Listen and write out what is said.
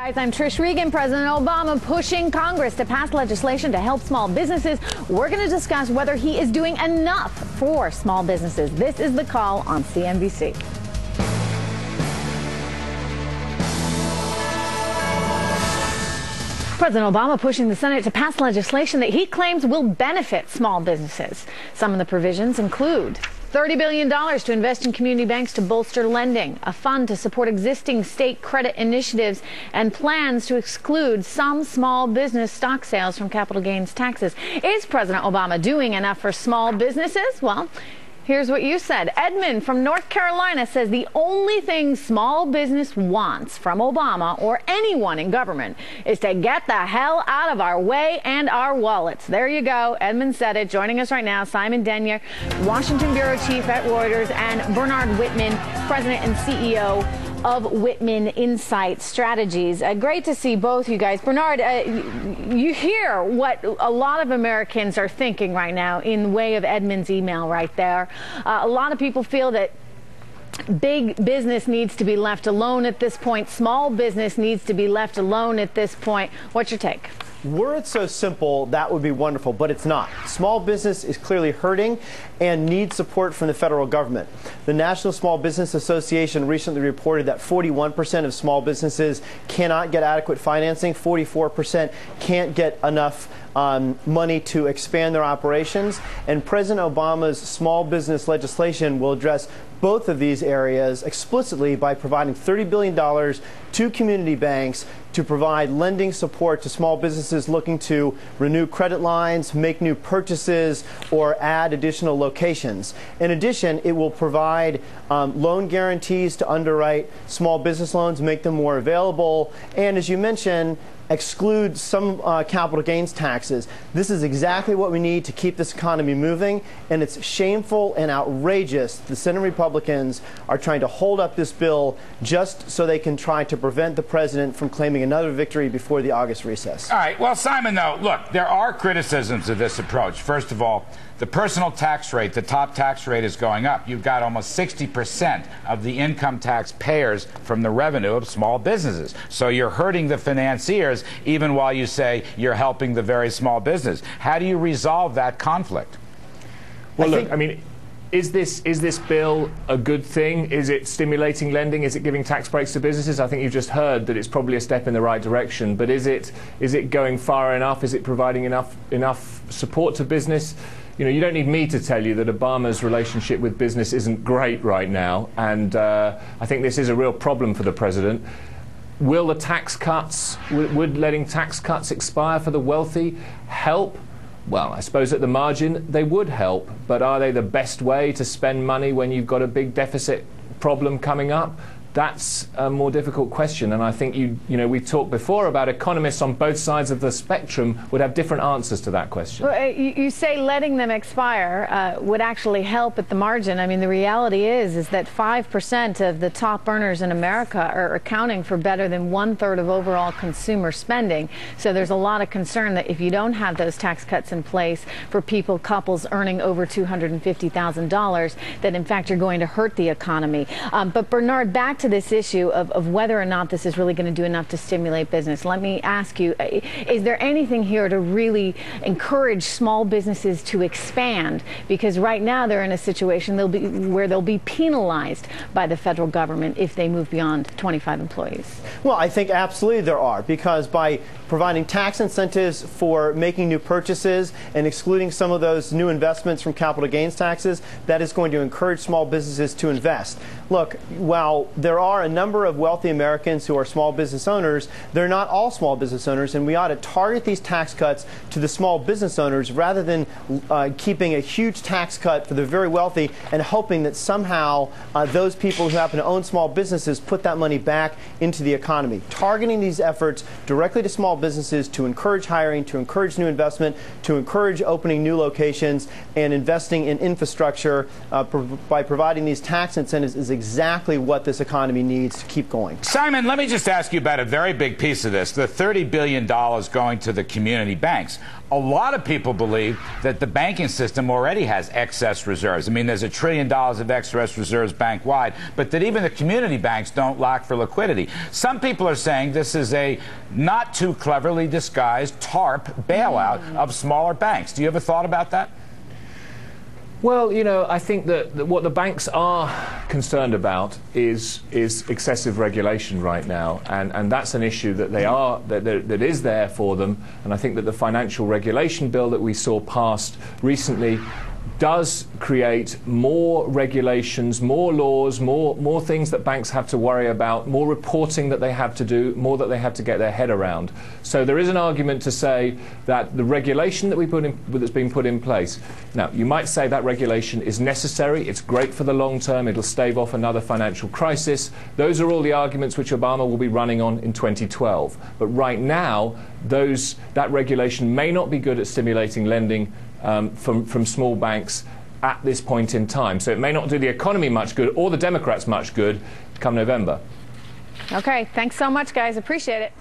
Guys, I'm Trish Regan. President Obama pushing Congress to pass legislation to help small businesses. We're going to discuss whether he is doing enough for small businesses. This is The Call on CNBC. President Obama pushing the Senate to pass legislation that he claims will benefit small businesses. Some of the provisions include $30 billion to invest in community banks to bolster lending, a fund to support existing state credit initiatives, and plans to exclude some small business stock sales from capital gains taxes. Is President Obama doing enough for small businesses? Well, here's what you said. Edmund from North Carolina says the only thing small business wants from Obama or anyone in government is to get the hell out of our way and our wallets. There you go. Edmund said it. Joining us right now, Simon Denyer, Washington Bureau Chief at Reuters, and Bernard Whitman, President and CEO of Whitman Insight Strategies. Great to see both you guys. Bernard, you hear what a lot of Americans are thinking right now in the way of Edmund's email right there. A lot of people feel that big business needs to be left alone at this point. Small business needs to be left alone at this point. What's your take? Were it so simple, that would be wonderful, but it's not. Small business is clearly hurting and needs support from the federal government. The National Small Business Association recently reported that 41% of small businesses cannot get adequate financing, 44% can't get enough money to expand their operations, and President Obama's small business legislation will address both of these areas explicitly by providing $30 billion to community banks to provide lending support to small businesses looking to renew credit lines, make new purchases, or add additional locations. In addition, it will provide loan guarantees to underwrite small business loans, make them more available, and as you mentioned, exclude some capital gains taxes. This is exactly what we need to keep this economy moving, and it's shameful and outrageous the Senate Republicans are trying to hold up this bill just so they can try to prevent the president from claiming another victory before the August recess. All right. Well, Simon, though, look, there are criticisms of this approach. First of all, the personal tax rate, the top tax rate, is going up. You've got almost 60% of the income tax payers from the revenue of small businesses. So you're hurting the financiers even while you say you're helping the very small business. How do you resolve that conflict? Well, look, I mean, is this bill a good thing? Is it stimulating lending? Is it giving tax breaks to businesses? I think you've just heard that it's probably a step in the right direction. But is it going far enough? Is it providing enough support to business? You know, you don't need me to tell you that Obama's relationship with business isn't great right now, and I think this is a real problem for the president. Will the tax cuts, would letting tax cuts expire for the wealthy help? Well, I suppose at the margin they would help, but are they the best way to spend money when you've got a big deficit problem coming up? That's a more difficult question, and I think we've talked before about economists on both sides of the spectrum would have different answers to that question. Well, you say letting them expire would actually help at the margin. I mean, the reality is that 5% of the top earners in America are accounting for better than 1/3 of overall consumer spending. So there's a lot of concern that if you don't have those tax cuts in place for couples earning over $250,000, that in fact you're going to hurt the economy. But Bernard, back to this issue of whether or not this is really going to do enough to stimulate business. Let me ask you, is there anything here to really encourage small businesses to expand? Because right now they're in a situation where they'll be penalized by the federal government if they move beyond 25 employees. Well, I think absolutely there are, because by providing tax incentives for making new purchases and excluding some of those new investments from capital gains taxes, that is going to encourage small businesses to invest. Look, while there are a number of wealthy Americans who are small business owners, they're not all small business owners, and we ought to target these tax cuts to the small business owners rather than keeping a huge tax cut for the very wealthy and hoping that somehow those people who happen to own small businesses put that money back into the economy. Targeting these efforts directly to small businesses to encourage hiring, to encourage new investment, to encourage opening new locations and investing in infrastructure by providing these tax incentives is exactly what this economy economy needs to keep going. Simon, let me just ask you about a very big piece of this, the $30 billion going to the community banks. A lot of people believe that the banking system already has excess reserves. I mean, there's $1 trillion of excess reserves bank-wide, but that even the community banks don't lack for liquidity. Some people are saying this is a not too cleverly disguised TARP bailout of smaller banks. Do you have a thought about that? Well, you know, I think that what the banks are concerned about is excessive regulation right now, and that's an issue that that is there for them. And I think that the financial regulation bill that we saw passed recently does create more regulations, more laws, more things that banks have to worry about, more reporting that they have to do, more that they have to get their head around. So there is an argument to say that the regulation that that's been put in place, now you might say that regulation is necessary, it's great for the long term, it'll stave off another financial crisis. Those are all the arguments which Obama will be running on in 2012. But right now, that regulation may not be good at stimulating lending from small banks at this point in time. So it may not do the economy much good or the Democrats much good come November. Okay, thanks so much, guys. Appreciate it.